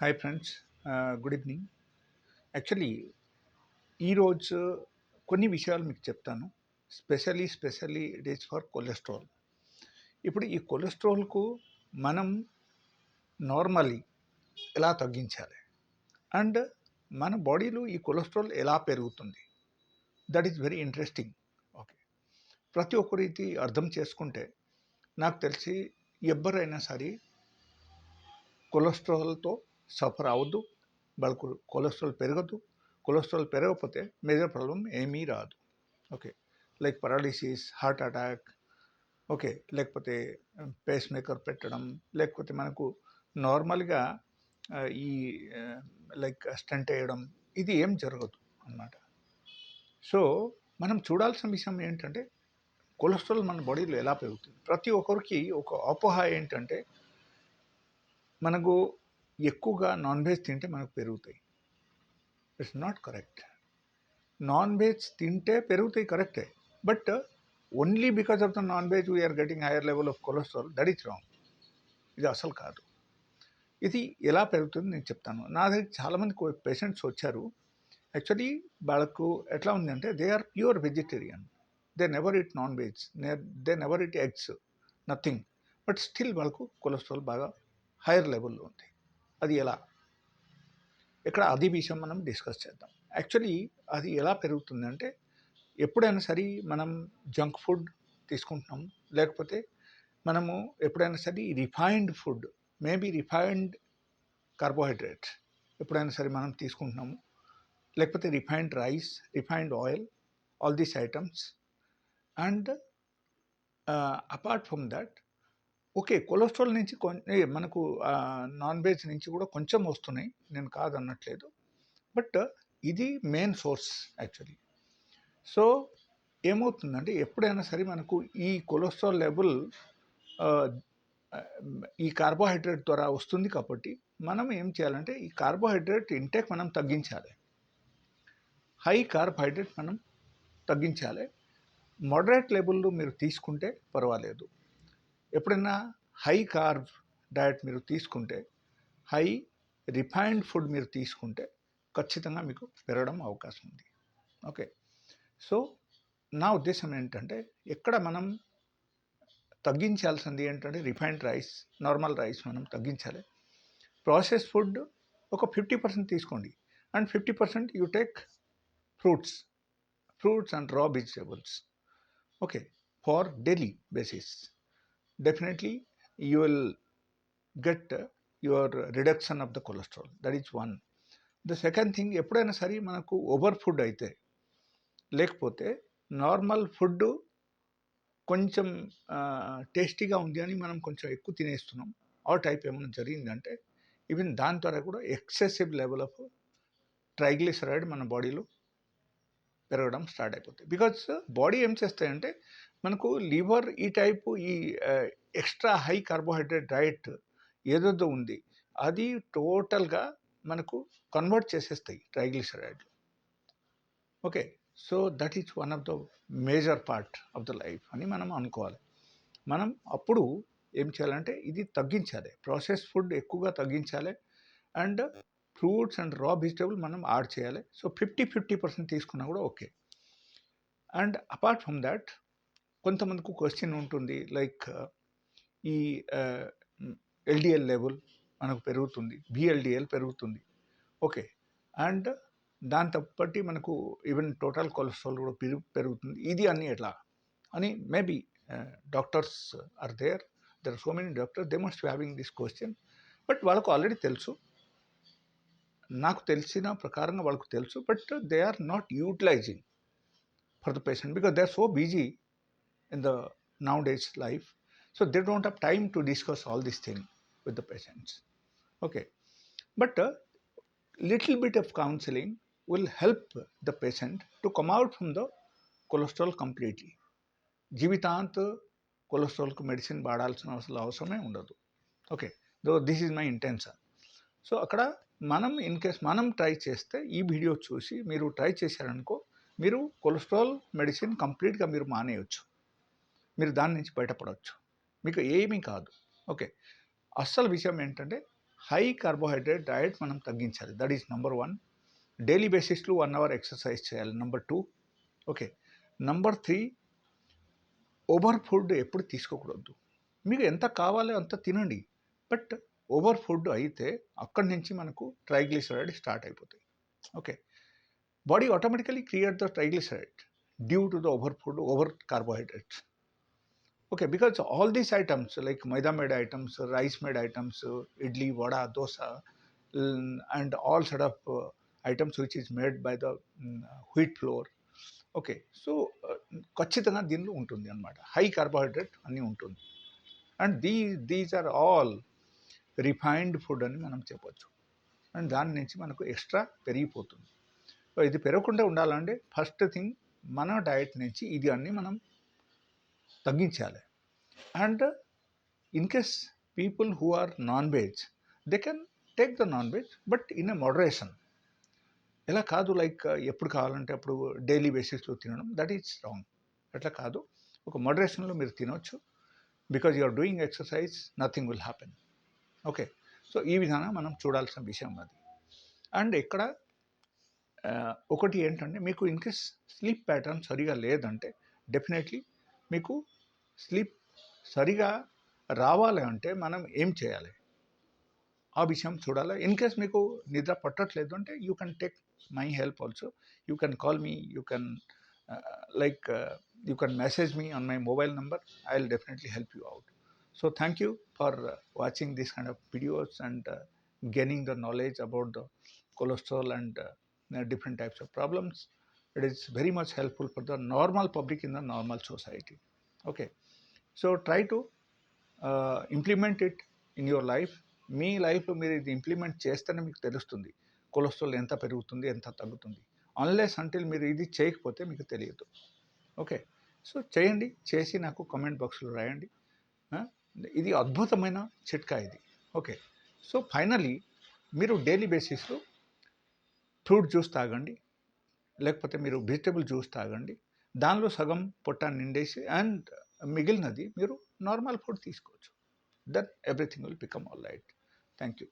Hi friends, good evening. Actually ఈరోజు కొన్ని విషయాలు మీకు చెప్తాను. Specially it is for cholesterol. ఇప్పుడు ఈ కొలెస్ట్రాల్కు మనం నార్మల్లీ ఎలా తగ్గించాలి అండ్ మన బాడీలో ఈ కొలెస్ట్రాల్ ఎలా పెరుగుతుంది, that is very interesting. Okay, ప్రతి ఒక్కరు ఇది అర్థం చేసుకుంటే నాకు తెలిసి ఎవరైనా సరే కొలెస్ట్రాల్తో సఫర్ అవ్వద్దు, వాళ్ళకు కొలెస్ట్రాల్ పెరగదు. కొలెస్ట్రాల్ పెరగకపోతే మేజర్ ప్రాబ్లం ఏమీ రాదు. Okay, like paralysis, heart attack, okay, లేకపోతే పేస్ మేకర్ పెట్టడం, లేకపోతే మనకు నార్మల్గా ఈ లైక్ స్టంట్ వేయడం, ఇది ఏం జరగదు అన్నమాట. సో మనం చూడాల్సిన విషయం ఏంటంటే కొలెస్ట్రాల్ మన బాడీలో ఎలా పెరుగుతుంది. ప్రతి ఒక్కరికి ఒక అపోహ ఏంటంటే మనకు ఎక్కువగా నాన్ వెజ్ తింటే మనకు పెరుగుతాయి. It's not correct. Non veg తింటే పెరుగుతాయి, కరెక్టే, but only because of the non veg we are getting higher level of cholesterol, that is wrong. ఇది అసలు కాదు. ఇది ఎలా పెరుగుతుంది నేను చెప్తాను. నా దగ్గర చాలామంది పేషెంట్స్ వచ్చారు. యాక్చువల్లీ వాళ్ళకు ఎట్లా ఉందంటే they are pure vegetarian, they never eat non veg, they never eat eggs, nothing, but still వాళ్ళకు కొలెస్ట్రాల్ బాగా హైయర్ లెవెల్లో ఉంది. అది ఎలా? ఇక్కడ అది విషయం మనం డిస్కస్ చేద్దాం. యాక్చువల్లీ అది ఎలా పెరుగుతుందంటే ఎప్పుడైనా సరే మనం జంక్ ఫుడ్ తీసుకుంటున్నాం, లేకపోతే మనము ఎప్పుడైనా సరే refined food, maybe refined carbohydrates ఎప్పుడైనా సరే మనం తీసుకుంటున్నాము, లేకపోతే refined rice, refined oil, all these items. And apart from that, okay, cholesterol నుంచి మనకు నాన్ వెజ్ నుంచి కూడా కొంచెం వస్తున్నాయి, నేను కాదన్నట్లేదు, బట్ ఇది మెయిన్ సోర్స్ యాక్చువల్లీ. సో ఏమవుతుందంటే ఎప్పుడైనా సరే మనకు ఈ కొలెస్ట్రాల్ లెవెల్ ఈ కార్బోహైడ్రేట్ ద్వారా వస్తుంది, కాబట్టి మనం ఏం చేయాలంటే ఈ కార్బోహైడ్రేట్ ఇంటేక్ మనం తగ్గించాలి. హై కార్బోహైడ్రేట్ మనం తగ్గించాలి. మోడరేట్ లెవెల్లో మీరు తీసుకుంటే పర్వాలేదు. ఎప్పుడైనా హై కార్బ్ డయట్ మీరు తీసుకుంటే, హై రిఫైన్డ్ ఫుడ్ మీరు తీసుకుంటే ఖచ్చితంగా మీకు పెరగడం అవకాశం ఉంది. ఓకే, సో నా ఉద్దేశం ఏంటంటే ఎక్కడ మనం తగ్గించాల్సింది ఏంటంటే రిఫైన్డ్ రైస్, నార్మల్ రైస్ మనం తగ్గించాలి. ప్రాసెస్ ఫుడ్ ఒక 50% తీసుకోండి, and 50% you take fruits and raw vegetables. Okay, for daily basis definitely you will get your reduction of the cholesterol. That is one. The second thing, ఎప్పుడైనా సరే మనకు over food అయితే, లేకపోతే normal food కొంచెం టేస్టీగా ఉంది అని మనం కొంచెం ఎక్కువ తినేస్తున్నాం, ఆ టైప్ ఏమైనా జరిగిందంటే ఈవెన్ దాని ద్వారా కూడా ఎక్సెసివ్ లెవెల్ ఆఫ్ ట్రైగ్లిసరైడ్ మన బాడీలో పెరగడం స్టార్ట్ అయిపోతాయి. బికాజ్ బాడీ ఏం చేస్తాయంటే మనకు లివర్ ఈ టైపు ఈ ఎక్స్ట్రా హై కార్బోహైడ్రేట్ డయట్ ఏదైతే ఉంది అది టోటల్గా మనకు కన్వర్ట్ చేసేస్తాయి triglyceride. Okay, so that is one of the major part of the life అని మనం అనుకోవాలి. మనం అప్పుడు ఏం చేయాలంటే ఇది తగ్గించాలి, ప్రాసెస్ ఫుడ్ ఎక్కువగా తగ్గించాలి, అండ్ ఫ్రూట్స్ అండ్ రా వెజిటేబుల్ మనం యాడ్ చేయాలి. సో 50% తీసుకున్నా కూడా okay. And apart from that కొంతమందికి క్వశ్చన్ ఉంటుంది, లైక్ ఈ ఎల్డిఎల్ లెవెల్ మనకు పెరుగుతుంది, బిఎల్డిఎల్ పెరుగుతుంది, ఓకే, అండ్ దాంతో బట్టి మనకు ఈవెన్ టోటల్ కొలెస్ట్రాల్ కూడా పెరుగుతుంది. ఇది అన్నీ ఎట్లా అని maybe doctors are there are so many doctors, they must having this question, but వాళ్ళకు ఆల్రెడీ తెలుసు, నాకు తెలిసిన ప్రకారంగా వాళ్ళకు తెలుసు, but they are not utilizing for the patient because they are so busy in the nowadays life, so they don't have time to discuss all these things with the patients. Okay, but little bit of counseling will help the patient to come out from the cholesterol completely. జీవితాంత కొలెస్ట్రాల్కు medicine వాడాల్సిన అవసరమే ఉండదు. Okay, though this is my intention. So అక్కడ మనం in case మనం try చేస్తే, ఈ వీడియో చూసి మీరు ట్రై చేశారనుకో, మీరు కొలెస్ట్రాల్ మెడిసిన్ కంప్లీట్గా మీరు మానేయచ్చు, మీరు దాని నుంచి బయటపడవచ్చు, మీకు ఏమీ కాదు. ఓకే, అస్సలు విషయం ఏంటంటే హై కార్బోహైడ్రేట్ డయట్ మనం తగ్గించాలి. That is number 1. డైలీ బేసిస్లో 1 అవర్ ఎక్సర్సైజ్ చేయాలి. Number 2. Okay. Number 3, over food ఎప్పుడు తీసుకోకూడదు. మీకు ఎంత కావాలో అంత తినండి, బట్ ఓవర్ ఫుడ్ అయితే అక్కడి నుంచి మనకు ట్రైగ్లిసరైడ్ స్టార్ట్ అయిపోతాయి. Okay. Body automatically create the triglyceride due to the over food, over carbohydrates. Okay, because all these items like maida made items, rice made items, idli, vada, dosa, and all sort of items which is made by the wheat flour. Okay. So ఖచ్చితంగా దీనిలో ఉంటుంది అనమాట, high carbohydrate అన్నీ ఉంటుంది. And these are all refined food అని మనం చెప్పొచ్చు. And దాని నుంచి మనకు ఎక్స్ట్రా పెరిగిపోతుంది. సో ఇది పెరగకుండా ఉండాలంటే ఫస్ట్ థింగ్ మన డయట్ నుంచి ఇది అన్నీ మనం తగ్గించాలి. And in case people who are non veg, they can take the non veg, but in a moderation. ఎలా కాదు లైక్ ఎప్పుడు కావాలంటే అప్పుడు డైలీ బేసిస్లో తినడం, దట్ ఈజ్ రాంగ్. అట్లా కాదు, ఒక మోడరేషన్లో మీరు తినొచ్చు. Because you are doing exercise, nothing will happen. Okay. So ఈ విధంగా మనం చూడాల్సిన విషయం అది. అండ్ ఇక్కడ ఒకటి ఏంటంటే, మీకు ఇన్ కేస్ స్లీప్ ప్యాటర్న్ సరిగా లేదంటే డెఫినెట్లీ మీకు స్లీప్ సరిగా రావాలి అంటే మనం ఏం చేయాలి ఆ విషయం చూడాలి. ఇన్ కేస్ మీకు నిద్ర పట్టట్లేదు అంటే you can take my help also. You can call me, you can you can message me on my mobile number. I'll definitely help you out. So thank you for watching this kind of videos and gaining the knowledge about the cholesterol and different types of problems. It is very much helpful for the normal public in the normal society. Okay, so try to implement it in your life. మీ లైఫ్లో మీరు ఇది implement చేస్తేనే మీకు తెలుస్తుంది cholesterol ఎంత పెరుగుతుంది, ఎంత తగ్గుతుంది. అన్లెస్ అంటిల్ మీరు ఇది చేయకపోతే మీకు తెలియదు. ఓకే. సో చేయండి, చేసి నాకు కామెంట్ బాక్స్లో రాయండి. ఇది అద్భుతమైన చిట్కా ఇది. ఓకే. సో ఫైనలీ మీరు డైలీ బేసిస్లో ఫ్రూట్ జ్యూస్ తాగండి, లేకపోతే మీరు వెజిటబుల్ జ్యూస్ తాగండి. దానిలో సగం పొట్ట నిండేసి అండ్ మిగిలినది మీరు నార్మల్ ఫుడ్ తీసుకోవచ్చు. Then everything will become all right. Thank you.